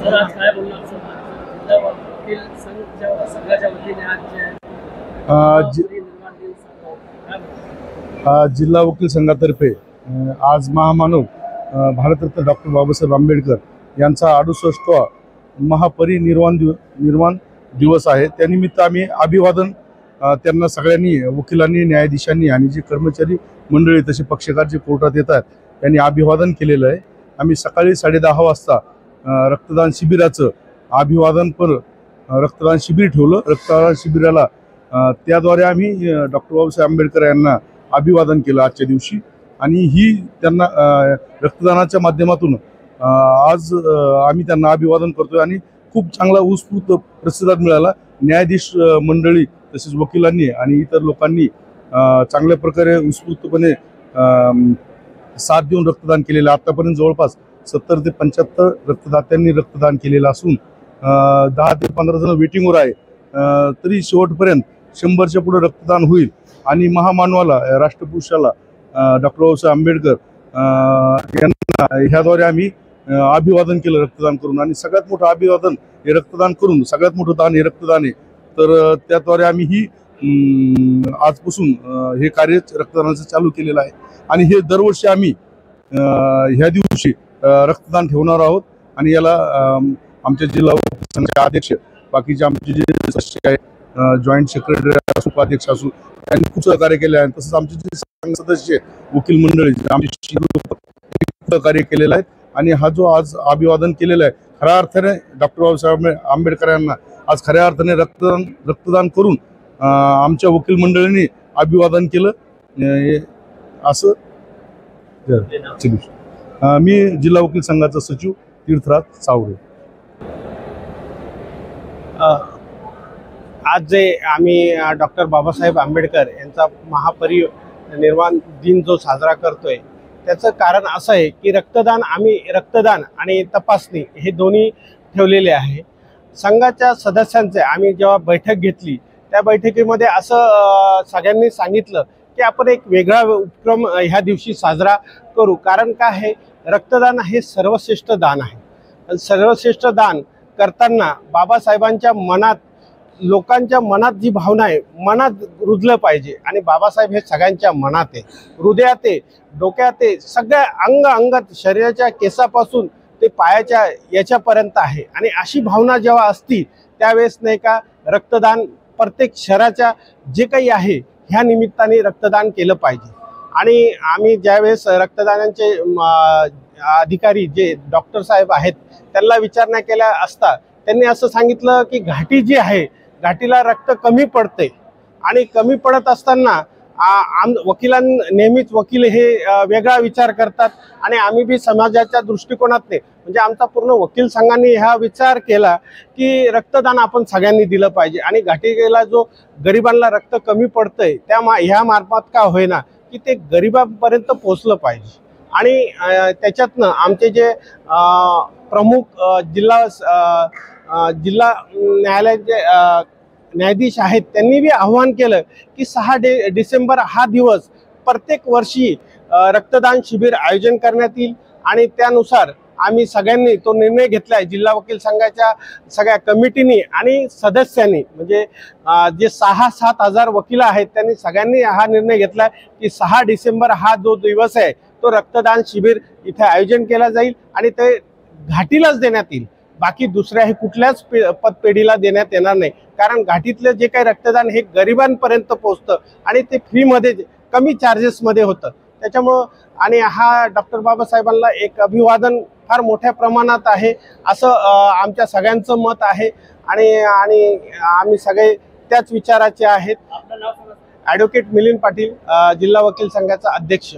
Sir आज काय बोलणार सर? जिल्हा वकील संघाच्या वतीने आज जिल्हा वकील संघातर्फे आज महामानव भारतरत्न डॉक्टर बाबासाहेब आंबेडकर यांचा 68वा महापरिनिर्वाण दिवस आहे। त्यानिमित्त आम्ही अभिवादन त्यांना सगळ्यांनी वकिलांनी, न्यायाधीशांनी आणि जे कर्मचारी मंडळी तसे पक्षकार जे कोर्टात येतात त्यांनी अभिवादन केलेलं आहे। आम्ही सकाळी 10:30 वाजता रक्तदान शिबिराचं अभिवादनपर रक्तदान शिबिर ठेवलं। रक्तदान शिबिराला त्याद्वारे आम्ही डॉक्टर बाबासाहेब आंबेडकर यांना अभिवादन केलं आजच्या दिवशी आणि ही त्यांना रक्तदानाच्या माध्यमातून आज आम्ही त्यांना अभिवादन करतोय आणि खूप चांगला उत्स्फूर्त प्रतिसाद मिळाला। न्यायाधीश मंडळी तसेच वकिलांनी आणि इतर लोकांनी चांगल्या प्रकारे उत्स्फूर्तपणे साथ देऊन रक्तदान केलेलं। आतापर्यंत जवळपास 70 ते 75 रक्तदात्यांनी रक्तदान केलेलं असून 10 ते 15 जण वेटिंगवर आहे। तरी शेवटपर्यंत 100च्या पुढे रक्तदान होईल आणि महामानवाला राष्ट्रपुरुषाला डॉक्टर बाबासाहेब आंबेडकर यांना ह्याद्वारे आम्ही अभिवादन केलं रक्तदान करून। आणि सगळ्यात मोठं अभिवादन हे रक्तदान करून, सगळ्यात मोठं दान हे रक्तदान आहे। तर त्याद्वारे आम्ही ही आजपासून हे कार्य रक्तदानाचं चालू केलेलं आहे आणि हे दरवर्षी आम्ही ह्या दिवशी रक्तदान ठेवणार आहोत आणि याला आमच्या जिल्हा संघाचे अध्यक्ष, बाकीचे आमचे जे सदस्य आहेत, जॉईंट सेक्रेटरी असू, उपाध्यक्ष असू, त्यांनी खूप सहकार्य केले आहे। तसंच आमचे जे संघ सदस्य वकील मंडळी आमचे सहकार्य केलेलं आहे आणि हा जो आज अभिवादन केलेला आहे खऱ्या अर्थाने डॉक्टर बाबासाहेब आंबेडकर यांना आज खऱ्या अर्थाने रक्तदान करून आमच्या वकील मंडळींनी अभिवादन केलं असं। मी जिल्हा वकील संघाचा सचिव तीर्थराज चावरे। आज जे आम्ही डॉक्टर बाबासाहेब आंबेडकर यांचा महापरिनिर्वाण दिन जो साजरा करतोय त्याचं कारण असं आहे की रक्तदान आणि तपासणी हे दोन्ही ठेवलेले आहे। संघाच्या सदस्यांचे आम्ही जेव्हा बैठक घेतली त्या बैठकीमध्ये असं सगळ्यांनी सांगितलं की आपण एक वेगळा उपक्रम ह्या दिवशी साजरा करू। कारण काय आहे, रक्तदान हे सर्वश्रेष्ठ दान आहे। सर्वश्रेष्ठ दान करताना बाबासाहेबांच्या मनात, लोकांच्या मनात जी भावना आहे मनात रुजलं पाहिजे आणि बाबासाहेब हे सगळ्यांच्या मनात आहे, हृदयात आहे, डोक्यात आहे, सगळ्या अंगात, शरीराच्या केसापासून ते पायाच्या याच्यापर्यंत आहे। आणि अशी भावना जेव्हा असती त्यावेळेस नाही का रक्तदान प्रत्येक शहराच्या जे काही आहे ह्या निमित्ताने रक्तदान केलं पाहिजे। आणि आम्ही ज्यावेळेस रक्तदानाचे अधिकारी जे डॉक्टर साहेब आहेत त्यांना विचारणा केल्या असता त्यांनी असं सांगितलं की घाटी जी आहे घाटीला रक्त कमी पडते आणि कमी पडत असताना नेहमीच वकील हे वेगळा विचार करतात आणि आम्ही बी समाजाच्या दृष्टिकोनातने म्हणजे आमचा पूर्ण वकील संघाने हा विचार केला की रक्तदान आपण सगळ्यांनी दिलं पाहिजे आणि घाटीला जो गरिबांना रक्त कमी पडतंय ह्या मार्फत का होईना की ते गरिबांपर्यंत पोहोचलं पाहिजे। आणि त्याच्यातनं आमचे जे प्रमुख जिल्हा न्यायालयाचे न्यायाधीश आहेत त्यांनी बी आव्हान केलं की 6 डिसेंबर हा दिवस प्रत्येक वर्षी रक्तदान शिबिर आयोजन करण्यात येईल। आणि त्यानुसार आम्ही सगळ्यांनी तो निर्णय घेतला आहे। जिल्हा वकील संघाच्या सगळ्या कमिटीनी आणि सदस्यांनी म्हणजे जे 6-7 हजार वकील आहेत त्यांनी सगळ्यांनी हा निर्णय घेतला आहे की 6 डिसेंबर हा जो दिवस आहे तो रक्तदान शिबिर इथे आयोजन केला जाईल आणि ते घाटीलाच देण्यात येईल, बाकी दुसऱ्याही कुठल्याच पतपेढीला देण्यात येणार नाही। कारण घाटीतलं जे काही रक्तदान हे गरिबांपर्यंत पोहोचतं आणि ते फ्रीमध्ये कमी चार्जेसमध्ये होतं त्याच्यामुळं। आणि हा डॉक्टर बाबासाहेबांना एक अभिवादन फार मोठ्या प्रमाणात आहे असं आमच्या सगळ्यांचं मत आहे आणि आम्ही सगळे त्याच विचाराचे आहेत। ॲडव्होकेट मिलिंद पाटील, जिल्हा वकील संघाचा अध्यक्ष।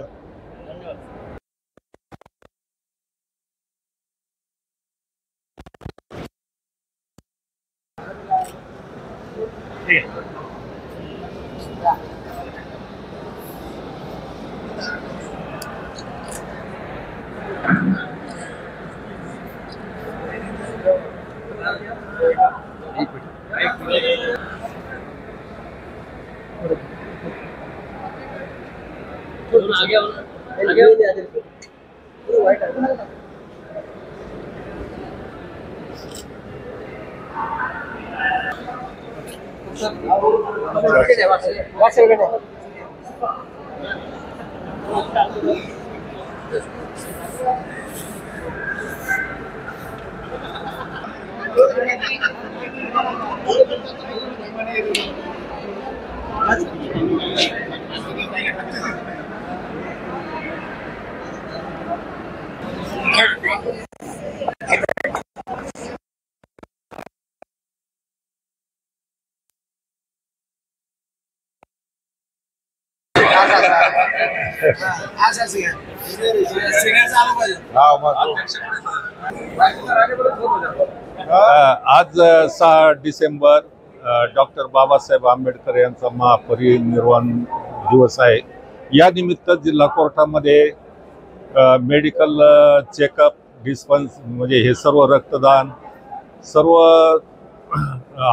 आज 6 डिसेंबर डॉक्टर बाबासाहेब आंबेडकर यांचा महापरिनिर्वाण दिवस आहे. या निमित्त जिल्हा कोर्टामध्ये मेडिकल चेकअप, डिस्पन्स म्हणजे हे सर्व रक्तदान सर्व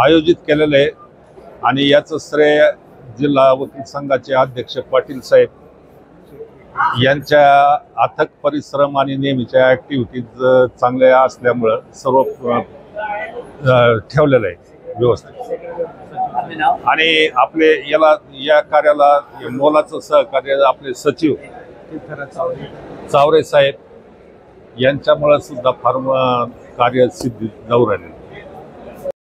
आयोजित केलेलं आहे आणि याचं श्रेय जिल्हा वकील संघाचे अध्यक्ष पाटील साहेब यांच्या अथक परिश्रम आणि नेहमीच्या ॲक्टिव्हिटीज चांगल्या असल्यामुळं सर्व ठेवलेलं आहे व्यवस्थित. आणि आपले या कार्याला मोलाचं सहकार्य आपले सचिव चावरे साहेब यांच्यामुळे सुद्धा फार कार्य सिद्धी जाऊ राहिले.